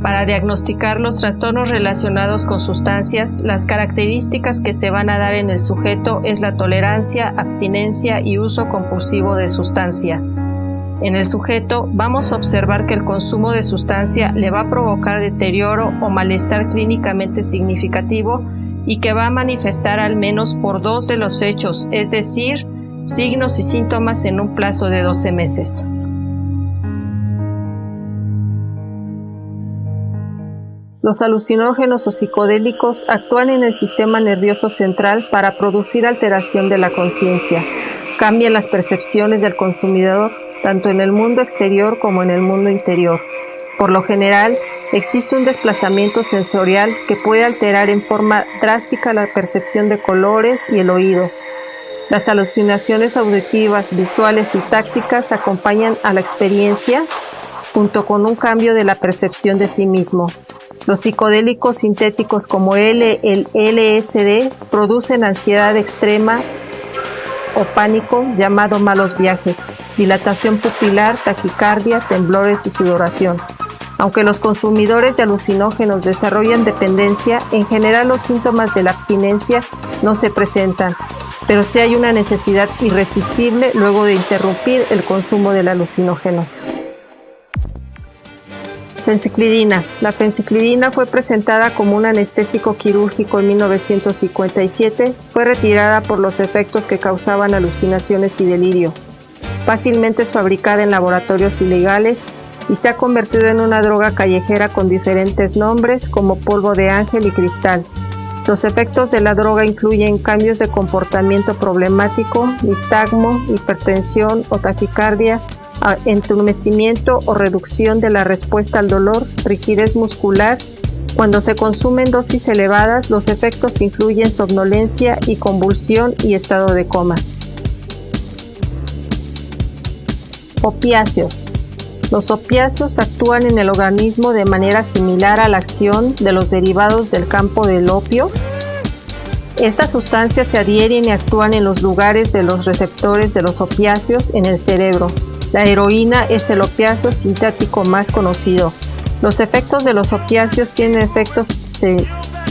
Para diagnosticar los trastornos relacionados con sustancias, las características que se van a dar en el sujeto es la tolerancia, abstinencia y uso compulsivo de sustancia. En el sujeto vamos a observar que el consumo de sustancia le va a provocar deterioro o malestar clínicamente significativo y que va a manifestar al menos por 2 de los hechos, es decir, signos y síntomas en un plazo de 12 meses. Los alucinógenos o psicodélicos actúan en el sistema nervioso central para producir alteración de la conciencia. Cambian las percepciones del consumidor tanto en el mundo exterior como en el mundo interior. Por lo general, existe un desplazamiento sensorial que puede alterar en forma drástica la percepción de colores y el oído. Las alucinaciones auditivas, visuales y tácticas acompañan a la experiencia junto con un cambio de la percepción de sí mismo. Los psicodélicos sintéticos como el LSD producen ansiedad extrema o pánico llamado malos viajes, dilatación pupilar, taquicardia, temblores y sudoración. Aunque los consumidores de alucinógenos desarrollan dependencia, en general los síntomas de la abstinencia no se presentan, pero sí hay una necesidad irresistible luego de interrumpir el consumo del alucinógeno. Fenciclidina. La fenciclidina fue presentada como un anestésico quirúrgico en 1957. Fue retirada por los efectos que causaban alucinaciones y delirio. Fácilmente es fabricada en laboratorios ilegales y se ha convertido en una droga callejera con diferentes nombres como polvo de ángel y cristal. Los efectos de la droga incluyen cambios de comportamiento problemático, nistagmo, hipertensión o taquicardia, entumecimiento o reducción de la respuesta al dolor, rigidez muscular. Cuando se consumen dosis elevadas, los efectos incluyen somnolencia y convulsión y estado de coma. Opiáceos. Los opiáceos actúan en el organismo de manera similar a la acción de los derivados del campo del opio. Estas sustancias se adhieren y actúan en los lugares de los receptores de los opiáceos en el cerebro. La heroína es el opiáceo sintético más conocido. Los efectos de los opiáceos tienen efectos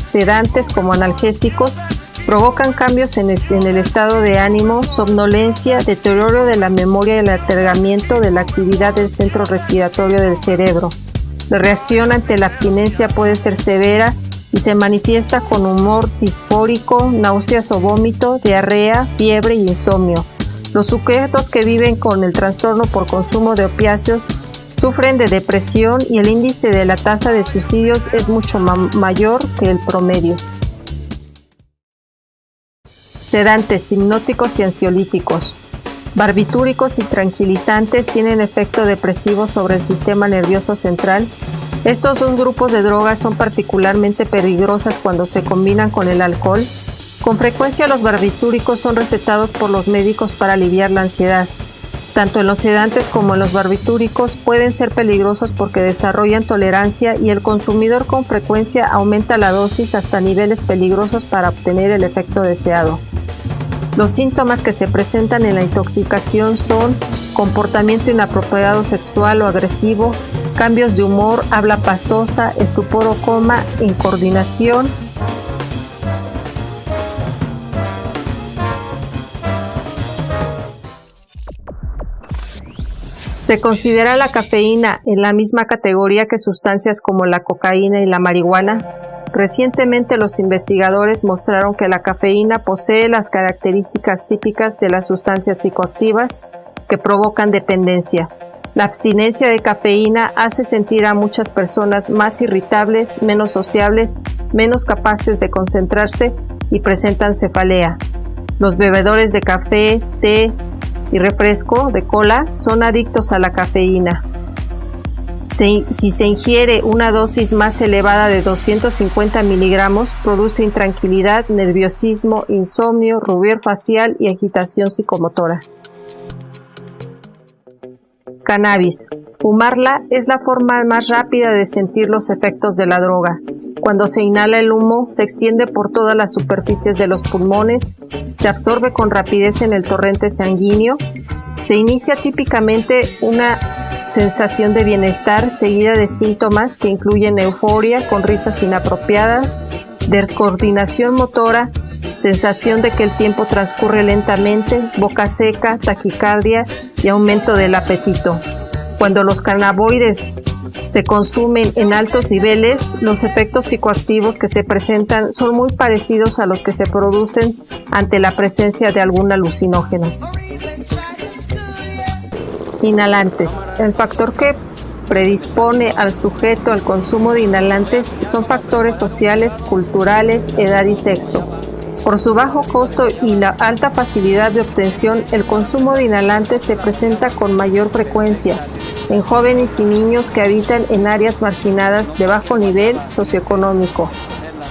sedantes como analgésicos, provocan cambios en el estado de ánimo, somnolencia, deterioro de la memoria y el alteramiento de la actividad del centro respiratorio del cerebro. La reacción ante la abstinencia puede ser severa y se manifiesta con humor disfórico, náuseas o vómito, diarrea, fiebre y insomnio. Los sujetos que viven con el trastorno por consumo de opiáceos sufren de depresión y el índice de la tasa de suicidios es mucho mayor que el promedio. Sedantes, hipnóticos y ansiolíticos. Barbitúricos y tranquilizantes tienen efecto depresivo sobre el sistema nervioso central. Estos dos grupos de drogas son particularmente peligrosas cuando se combinan con el alcohol. Con frecuencia los barbitúricos son recetados por los médicos para aliviar la ansiedad. Tanto en los sedantes como en los barbitúricos pueden ser peligrosos porque desarrollan tolerancia y el consumidor con frecuencia aumenta la dosis hasta niveles peligrosos para obtener el efecto deseado. Los síntomas que se presentan en la intoxicación son comportamiento inapropiado sexual o agresivo, cambios de humor, habla pastosa, estupor o coma, incoordinación. Se considera la cafeína en la misma categoría que sustancias como la cocaína y la marihuana. Recientemente los investigadores mostraron que la cafeína posee las características típicas de las sustancias psicoactivas que provocan dependencia. La abstinencia de cafeína hace sentir a muchas personas más irritables, menos sociables, menos capaces de concentrarse y presentan cefalea. Los bebedores de café, té y refresco de cola son adictos a la cafeína. Si se ingiere una dosis más elevada de 250 miligramos, produce intranquilidad, nerviosismo, insomnio, rubor facial y agitación psicomotora. Cannabis. Fumarla es la forma más rápida de sentir los efectos de la droga. Cuando se inhala el humo, se extiende por todas las superficies de los pulmones, se absorbe con rapidez en el torrente sanguíneo, se inicia típicamente una sensación de bienestar seguida de síntomas que incluyen euforia con risas inapropiadas, descoordinación motora, sensación de que el tiempo transcurre lentamente, boca seca, taquicardia y aumento del apetito. Cuando los cannabinoides se consumen en altos niveles, los efectos psicoactivos que se presentan son muy parecidos a los que se producen ante la presencia de algún alucinógeno. Inhalantes. El factor que predispone al sujeto al consumo de inhalantes son factores sociales, culturales, edad y sexo. Por su bajo costo y la alta facilidad de obtención, el consumo de inhalantes se presenta con mayor frecuencia en jóvenes y niños que habitan en áreas marginadas de bajo nivel socioeconómico.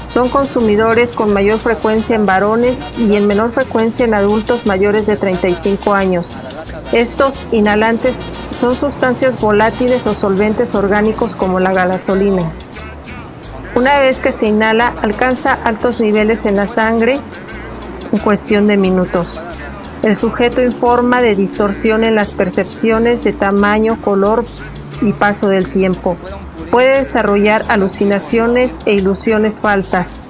Son consumidores con mayor frecuencia en varones y en menor frecuencia en adultos mayores de 35 años. Estos inhalantes son sustancias volátiles o solventes orgánicos como la gasolina. Una vez que se inhala, alcanza altos niveles en la sangre en cuestión de minutos. El sujeto informa de distorsión en las percepciones de tamaño, color y paso del tiempo. Puede desarrollar alucinaciones e ilusiones falsas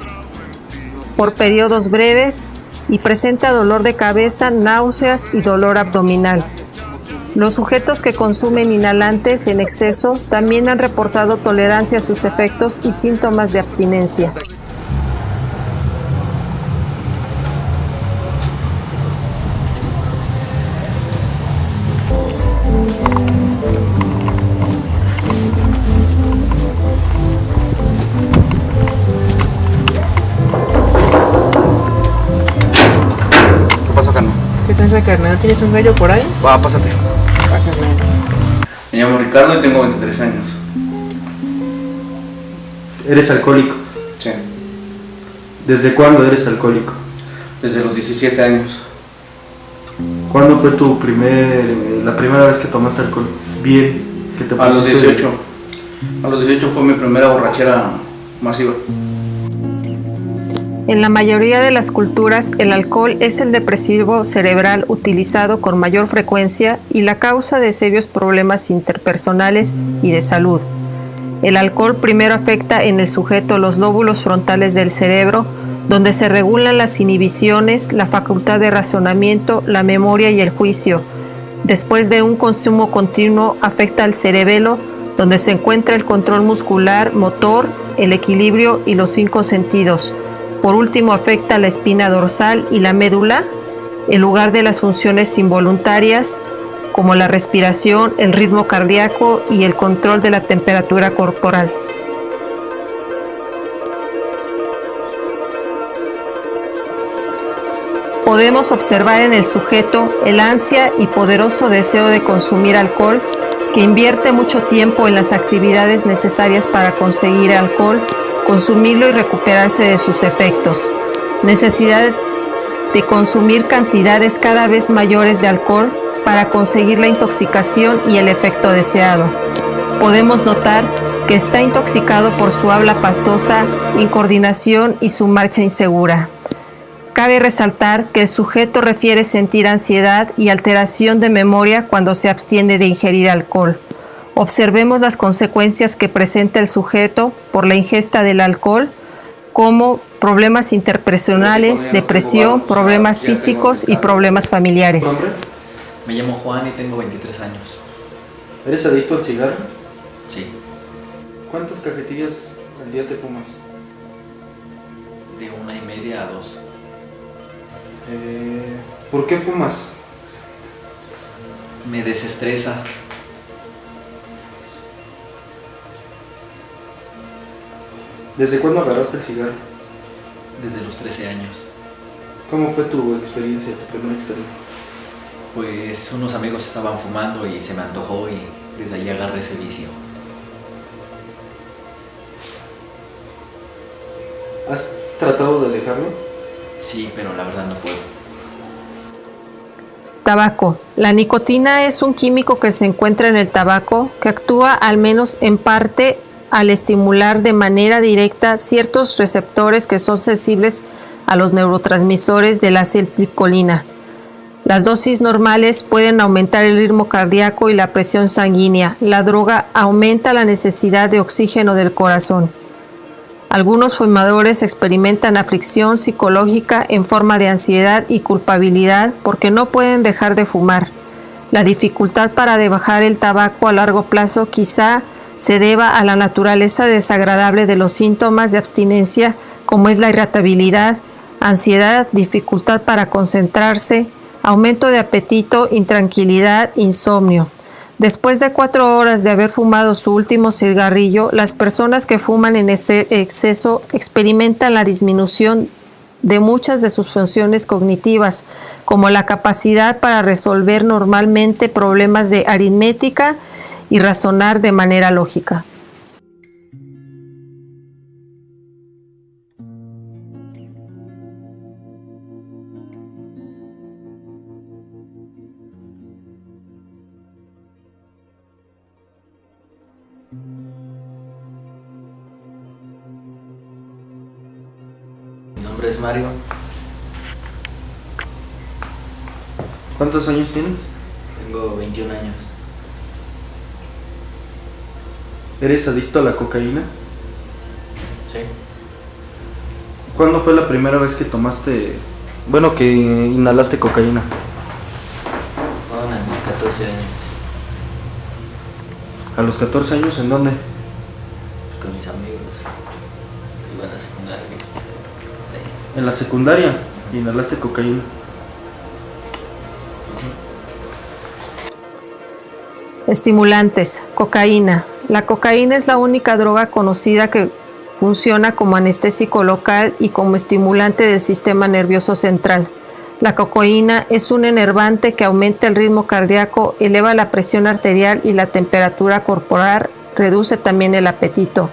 por periodos breves y presenta dolor de cabeza, náuseas y dolor abdominal. Los sujetos que consumen inhalantes en exceso también han reportado tolerancia a sus efectos y síntomas de abstinencia. ¿Qué pasó, carnal? ¿Qué tranza, carnal? ¿Tienes un gallo por ahí? Va, pásate. Va, carnal. Me llamo Ricardo y tengo 23 años. ¿Eres alcohólico? Sí, ¿Desde cuándo eres alcohólico? desde los 17 años. ¿Cuándo fue la primera vez que tomaste alcohol? Bien, que te A los pusiste- 18. A los 18 fue mi primera borrachera masiva. En la mayoría de las culturas, el alcohol es el depresivo cerebral utilizado con mayor frecuencia y la causa de serios problemas interpersonales y de salud. El alcohol primero afecta en el sujeto los lóbulos frontales del cerebro, donde se regulan las inhibiciones, la facultad de razonamiento, la memoria y el juicio. Después de un consumo continuo, afecta al cerebelo, donde se encuentra el control muscular, motor, el equilibrio y los 5 sentidos. Por último, afecta a la espina dorsal y la médula, el lugar de las funciones involuntarias, como la respiración, el ritmo cardíaco y el control de la temperatura corporal. Podemos observar en el sujeto el ansia y poderoso deseo de consumir alcohol, que invierte mucho tiempo en las actividades necesarias para conseguir alcohol, consumirlo y recuperarse de sus efectos. Necesidad de consumir cantidades cada vez mayores de alcohol para conseguir la intoxicación y el efecto deseado. Podemos notar que está intoxicado por su habla pastosa, incoordinación y su marcha insegura. Cabe resaltar que el sujeto refiere sentir ansiedad y alteración de memoria cuando se abstiene de ingerir alcohol. Observemos las consecuencias que presenta el sujeto por la ingesta del alcohol, como problemas interpersonales, depresión, problemas físicos y problemas familiares. ¿Nombre? Me llamo Juan y tengo 23 años. ¿Eres adicto al cigarro? Sí, ¿Cuántas cajetillas al día te fumas? de 1,5 a 2. ¿Por qué fumas? Me desestresa. ¿Desde cuándo agarraste el cigarro? Desde los 13 años. ¿Cómo fue tu experiencia, tu primera experiencia? Pues unos amigos estaban fumando y se me antojó y desde ahí agarré ese vicio. ¿Has tratado de alejarlo? Sí, pero la verdad no puedo. Tabaco. La nicotina es un químico que se encuentra en el tabaco que actúa al menos en parte al estimular de manera directa ciertos receptores que son sensibles a los neurotransmisores de la acetilcolina. Las dosis normales pueden aumentar el ritmo cardíaco y la presión sanguínea. La droga aumenta la necesidad de oxígeno del corazón. Algunos fumadores experimentan aflicción psicológica en forma de ansiedad y culpabilidad porque no pueden dejar de fumar. La dificultad para dejar el tabaco a largo plazo quizá se deba a la naturaleza desagradable de los síntomas de abstinencia, como es la irritabilidad, ansiedad, dificultad para concentrarse, aumento de apetito, intranquilidad, insomnio. Después de 4 horas de haber fumado su último cigarrillo, las personas que fuman en ese exceso experimentan la disminución de muchas de sus funciones cognitivas, como la capacidad para resolver normalmente problemas de aritmética y razonar de manera lógica. Mi nombre es Mario. ¿Cuántos años tienes? Tengo 21 años. ¿Eres adicto a la cocaína? Sí. ¿Cuándo fue la primera vez que que inhalaste cocaína? Fueron a mis 14 años. ¿A los 14 años en dónde? Con mis amigos. Iba a la secundaria. Ahí. En la secundaria inhalaste cocaína. Estimulantes, cocaína. La cocaína es la única droga conocida que funciona como anestésico local y como estimulante del sistema nervioso central. La cocaína es un enervante que aumenta el ritmo cardíaco, eleva la presión arterial y la temperatura corporal, reduce también el apetito.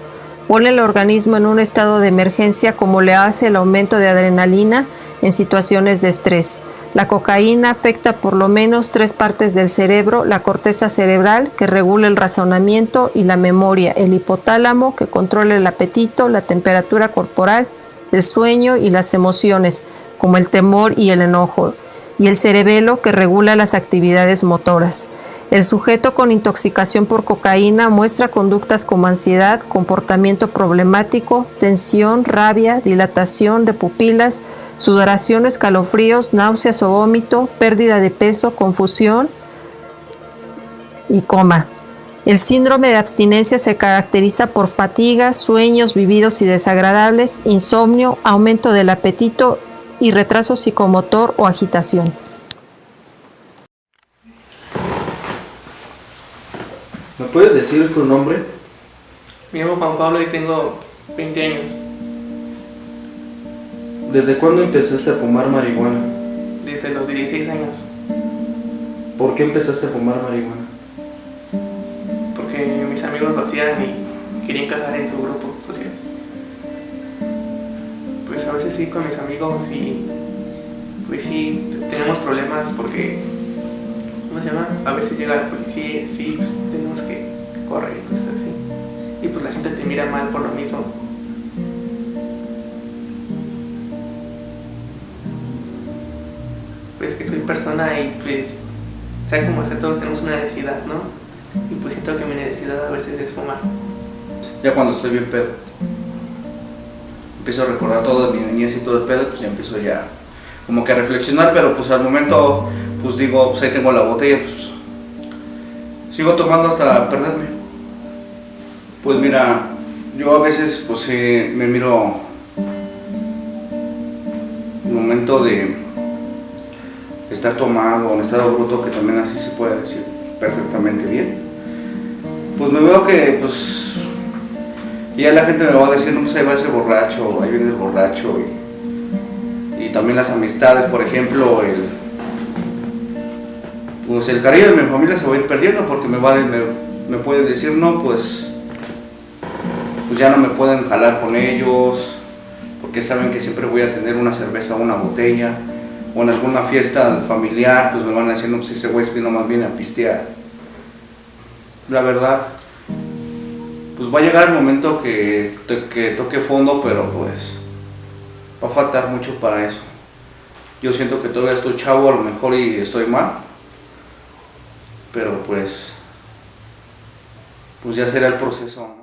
Pone el organismo en un estado de emergencia como le hace el aumento de adrenalina en situaciones de estrés. La cocaína afecta por lo menos 3 partes del cerebro: la corteza cerebral, que regula el razonamiento y la memoria; el hipotálamo, que controla el apetito, la temperatura corporal, el sueño y las emociones, como el temor y el enojo; y el cerebelo, que regula las actividades motoras. El sujeto con intoxicación por cocaína muestra conductas como ansiedad, comportamiento problemático, tensión, rabia, dilatación de pupilas, sudoración, escalofríos, náuseas o vómito, pérdida de peso, confusión y coma. El síndrome de abstinencia se caracteriza por fatiga, sueños vividos y desagradables, insomnio, aumento del apetito y retraso psicomotor o agitación. ¿Me puedes decir tu nombre? Me llamo Juan Pablo y tengo 20 años. ¿Desde cuándo empezaste a fumar marihuana? Desde los 16 años. ¿Por qué empezaste a fumar marihuana? Porque mis amigos lo hacían y querían encajar en su grupo social. Pues a veces sí con mis amigos y pues sí tenemos problemas porque, ¿cómo se llama? A veces llega la policía y sí, pues tenemos que correr y cosas así. Y pues la gente te mira mal por lo mismo. Pues que soy persona y pues, sea como sea, todos tenemos una necesidad, ¿no? Y pues siento que mi necesidad a veces es fumar. Ya cuando estoy bien pedo, empiezo a recordar todo de mi niñez y todo el pedo, pues ya empiezo ya como que a reflexionar, pero pues al momento pues digo, pues ahí tengo la botella, pues sigo tomando hasta perderme. Pues mira, yo a veces pues me miro un momento de estar tomado, en estado bruto, que también así se puede decir perfectamente bien. Pues me veo que pues ya la gente me va a decir, no, pues ahí va ese borracho, ahí viene el borracho, y también las amistades, por ejemplo, pues el cariño de mi familia se va a ir perdiendo porque me pueden decir, no, pues ya no me pueden jalar con ellos, porque saben que siempre voy a tener una cerveza o una botella, o en alguna fiesta familiar, pues me van a decir, no, pues ese güey vino más bien a pistear. La verdad, pues va a llegar el momento que toque fondo, pero pues va a faltar mucho para eso. Yo siento que todavía estoy chavo a lo mejor y estoy mal, pero pues ya será el proceso.